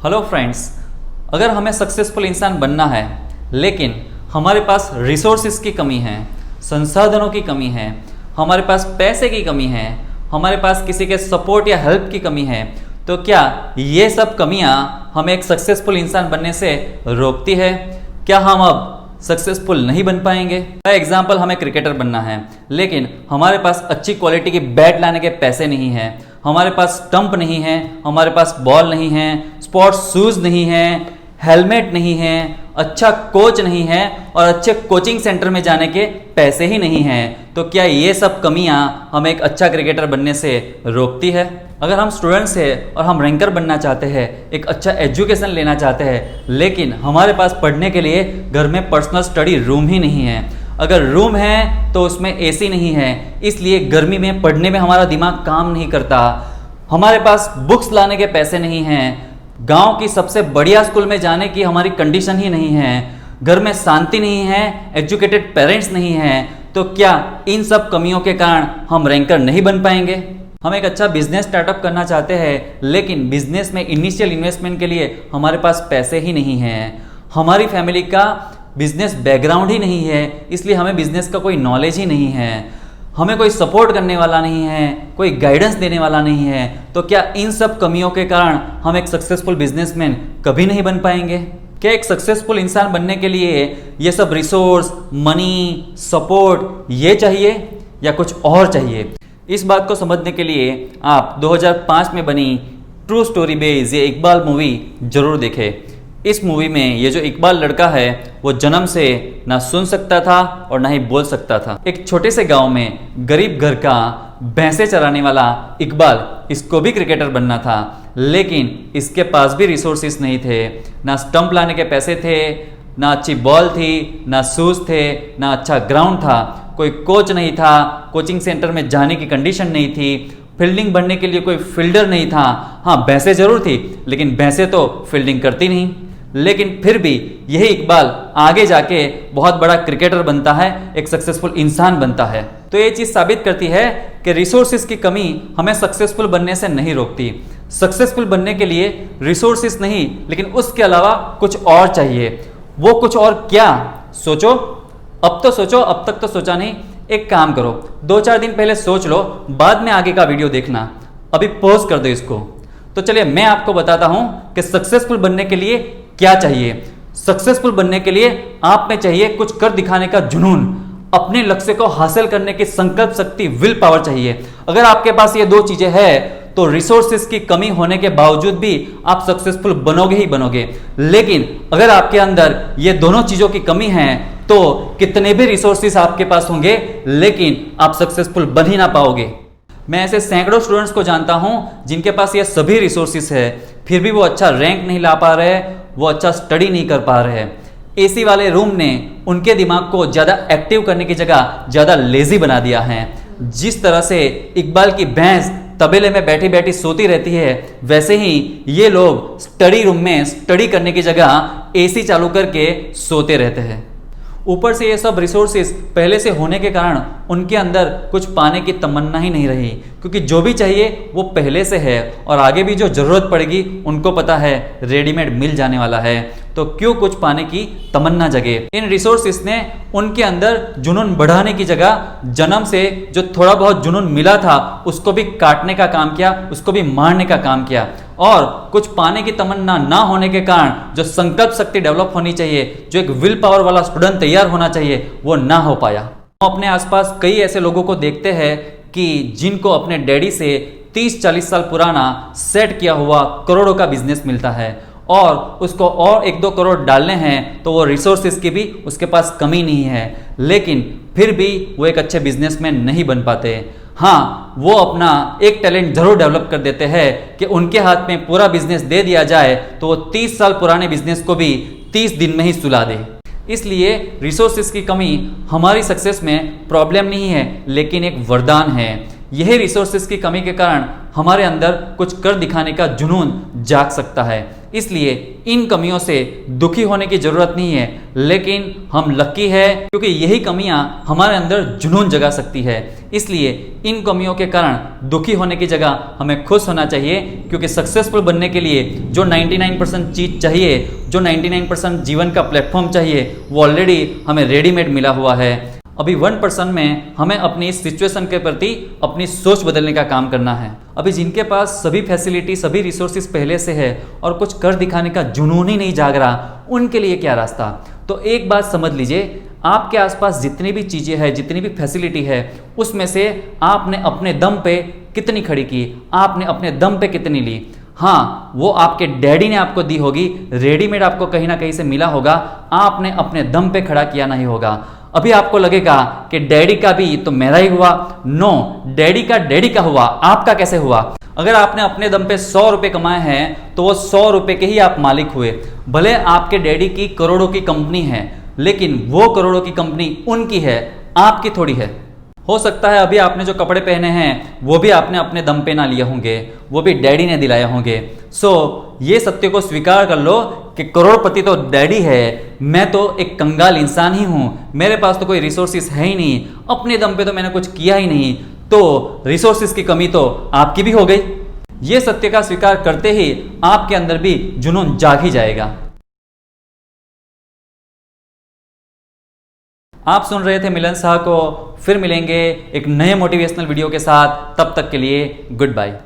Hello friends, अगर हमें successful इंसान बनना है लेकिन हमारे पास रिसोर्सेज की कमी है, संसाधनों की कमी है, हमारे पास पैसे की कमी है, हमारे पास किसी के सपोर्ट या हेल्प की कमी है, तो क्या ये सब कमियां हमें एक सक्सेसफुल इंसान बनने से रोकती है? क्या हम अब सक्सेसफुल नहीं बन पाएंगे? फॉर एग्जाम्पल, हमें क्रिकेटर बनना है लेकिन हमारे पास अच्छी क्वालिटी की बैट लाने के पैसे नहीं है, हमारे पास स्टंप नहीं है, हमारे पास बॉल नहीं है, स्पोर्ट्स शूज नहीं है, हेलमेट नहीं है, अच्छा कोच नहीं है और अच्छे कोचिंग सेंटर में जाने के पैसे ही नहीं हैं, तो क्या ये सब कमियां हमें एक अच्छा क्रिकेटर बनने से रोकती है? अगर हम स्टूडेंट्स हैं और हम रैंकर बनना चाहते हैं, एक अच्छा एजुकेशन लेना चाहते हैं, लेकिन हमारे पास पढ़ने के लिए घर में पर्सनल स्टडी रूम ही नहीं है, अगर रूम है तो उसमें एसी नहीं है, इसलिए गर्मी में पढ़ने में हमारा दिमाग काम नहीं करता, हमारे पास बुक्स लाने के पैसे नहीं हैं, गांव की सबसे बढ़िया स्कूल में जाने की हमारी कंडीशन ही नहीं है, घर में शांति नहीं है, एजुकेटेड पेरेंट्स नहीं हैं, तो क्या इन सब कमियों के कारण हम रैंकर नहीं बन पाएंगे? हम एक अच्छा बिजनेस स्टार्टअप करना चाहते हैं लेकिन बिजनेस में इनिशियल इन्वेस्टमेंट के लिए हमारे पास पैसे ही नहीं हैं, हमारी फैमिली का बिजनेस बैकग्राउंड ही नहीं है, इसलिए हमें बिजनेस का कोई नॉलेज ही नहीं है, हमें कोई सपोर्ट करने वाला नहीं है, कोई गाइडेंस देने वाला नहीं है, तो क्या इन सब कमियों के कारण हम एक सक्सेसफुल बिजनेसमैन कभी नहीं बन पाएंगे? क्या एक सक्सेसफुल इंसान बनने के लिए ये सब रिसोर्स, मनी, सपोर्ट ये चाहिए या कुछ और चाहिए? इस बात को समझने के लिए आप 2005 में बनी ट्रू स्टोरी बेस्ड ये इकबाल मूवी जरूर देखें। इस मूवी में ये जो इकबाल लड़का है वो जन्म से ना सुन सकता था और ना ही बोल सकता था। एक छोटे से गांव में गरीब घर का भैंसे चराने वाला इकबाल, इसको भी क्रिकेटर बनना था लेकिन इसके पास भी रिसोर्सेस नहीं थे, ना स्टंप लाने के पैसे थे, ना अच्छी बॉल थी, ना शूज थे, ना अच्छा ग्राउंड था, कोई कोच नहीं था, कोचिंग सेंटर में जाने की कंडीशन नहीं थी, फील्डिंग बनने के लिए कोई फील्डर नहीं था। हाँ, भैंसे जरूर थी लेकिन भैंसे तो फील्डिंग करती नहीं, लेकिन फिर भी यही इकबाल आगे जाके बहुत बड़ा क्रिकेटर बनता है, एक सक्सेसफुल इंसान बनता है। तो ये चीज साबित करती है कि रिसोर्सेज की कमी हमें सक्सेसफुल बनने से नहीं रोकती। सक्सेसफुल बनने के लिए रिसोर्सेज नहीं लेकिन उसके अलावा कुछ और चाहिए। वो कुछ और क्या? सोचो, अब तो सोचो, अब तक तो सोचा नहीं। एक काम करो, 2-4 दिन पहले सोच लो, बाद में आगे का वीडियो देखना, अभी पॉज कर दो इसको। तो चलिए मैं आपको बताता हूं कि सक्सेसफुल बनने के लिए क्या चाहिए। सक्सेसफुल बनने के लिए आप में चाहिए कुछ कर दिखाने का जुनून, अपने लक्ष्य को हासिल करने की संकल्प शक्ति, विल पावर चाहिए। अगर आपके पास ये 2 चीजें हैं तो रिसोर्सेज की कमी होने के बावजूद भी आप सक्सेसफुल बनोगे ही बनोगे। लेकिन अगर आपके अंदर ये दोनों चीजों की कमी है तो कितने भी रिसोर्सेज आपके पास होंगे लेकिन आप सक्सेसफुल बन ही ना पाओगे। मैं ऐसे सैकड़ों स्टूडेंट्स को जानता हूं जिनके पास ये सभी रिसोर्सेज है, फिर भी वो अच्छा रैंक नहीं ला पा रहे, वो अच्छा स्टडी नहीं कर पा रहे। एसी वाले रूम ने उनके दिमाग को ज्यादा एक्टिव करने की जगह ज्यादा लेजी बना दिया है। जिस तरह से इकबाल की भैंस तबेले में बैठी बैठी सोती रहती है, वैसे ही ये लोग स्टडी रूम में स्टडी करने की जगह एसी चालू करके सोते रहते हैं। ऊपर से ये सब रिसोर्सेज पहले से होने के कारण उनके अंदर कुछ पाने की तमन्ना ही नहीं रही, क्योंकि जो भी चाहिए वो पहले से है और आगे भी जो जरूरत पड़ेगी उनको पता है रेडीमेड मिल जाने वाला है, तो क्यों कुछ पाने की तमन्ना जगे। इन रिसोर्सेज ने उनके अंदर जुनून बढ़ाने की जगह जन्म से जो थोड़ा बहुत जुनून मिला था उसको भी काटने का काम किया, उसको भी मारने का काम किया, और कुछ पाने की तमन्ना ना होने के कारण जो संकल्प शक्ति डेवलप होनी चाहिए, जो एक विल पावर वाला स्टूडेंट तैयार होना चाहिए, वो ना हो पाया। हम अपने आसपास कई ऐसे लोगों को देखते हैं कि जिनको अपने डैडी से 30-40 साल पुराना सेट किया हुआ करोड़ों का बिजनेस मिलता है और उसको और 1-2 करोड़ डालने हैं तो वो रिसोर्सेज की भी उसके पास कमी नहीं है, लेकिन फिर भी वो एक अच्छे बिजनेसमैन नहीं बन पाते। हाँ, वो अपना एक टैलेंट जरूर डेवलप कर देते हैं कि उनके हाथ में पूरा बिजनेस दे दिया जाए तो वो 30 साल पुराने बिजनेस को भी 30 दिन में ही सुला दे। इसलिए रिसोर्सेज की कमी हमारी सक्सेस में प्रॉब्लम नहीं है लेकिन एक वरदान है। यही रिसोर्सेज की कमी के कारण हमारे अंदर कुछ कर दिखाने का जुनून जाग सकता है। इसलिए इन कमियों से दुखी होने की जरूरत नहीं है, लेकिन हम लकी है क्योंकि यही कमियां हमारे अंदर जुनून जगा सकती है। इसलिए इन कमियों के कारण दुखी होने की जगह हमें खुश होना चाहिए, क्योंकि सक्सेसफुल बनने के लिए जो 99% चीज चाहिए, जो 99% जीवन का प्लेटफॉर्म चाहिए, वो ऑलरेडी हमें रेडीमेड मिला हुआ है। अभी 1% में हमें अपनी इस सिचुएशन के प्रति अपनी सोच बदलने का काम करना है। अभी जिनके पास सभी फैसिलिटी, सभी रिसोर्सेज पहले से है और कुछ कर दिखाने का जुनून ही नहीं जाग रहा, उनके लिए क्या रास्ता? तो एक बात समझ लीजिए, आपके आसपास जितनी भी चीज़ें हैं, जितनी भी फैसिलिटी है, उसमें से आपने अपने दम पे कितनी खड़ी की, आपने अपने दम पे कितनी ली? हाँ, वो आपके डैडी ने आपको दी होगी, रेडीमेड आपको कहीं ना कहीं से मिला होगा, आपने अपने दम पे खड़ा किया नहीं होगा। अभी आपको लगेगा कि डैडी का भी तो मेरा ही हुआ। नो, डैडी का डैडी का हुआ, आपका कैसे हुआ? अगर आपने अपने दम पे 100 रुपए कमाए हैं तो वो 100 रुपए के ही आप मालिक हुए। भले आपके डैडी की करोड़ों की कंपनी है, लेकिन वो करोड़ों की कंपनी उनकी है, आपकी थोड़ी है। हो सकता है अभी आपने जो कपड़े पहने हैं वो भी आपने अपने दम पे ना लिए होंगे, वो भी डैडी ने दिलाए होंगे। सो ये सत्य को स्वीकार कर लो कि करोड़पति तो डैडी है, मैं तो एक कंगाल इंसान ही हूं, मेरे पास तो कोई रिसोर्सेस है ही नहीं, अपने दम पे तो मैंने कुछ किया ही नहीं, तो रिसोर्सेस की कमी तो आपकी भी हो गई। ये सत्य का स्वीकार करते ही आपके अंदर भी जुनून जाग ही जाएगा। आप सुन रहे थे मिलन शाह को। फिर मिलेंगे एक नए मोटिवेशनल वीडियो के साथ, तब तक के लिए गुड बाय।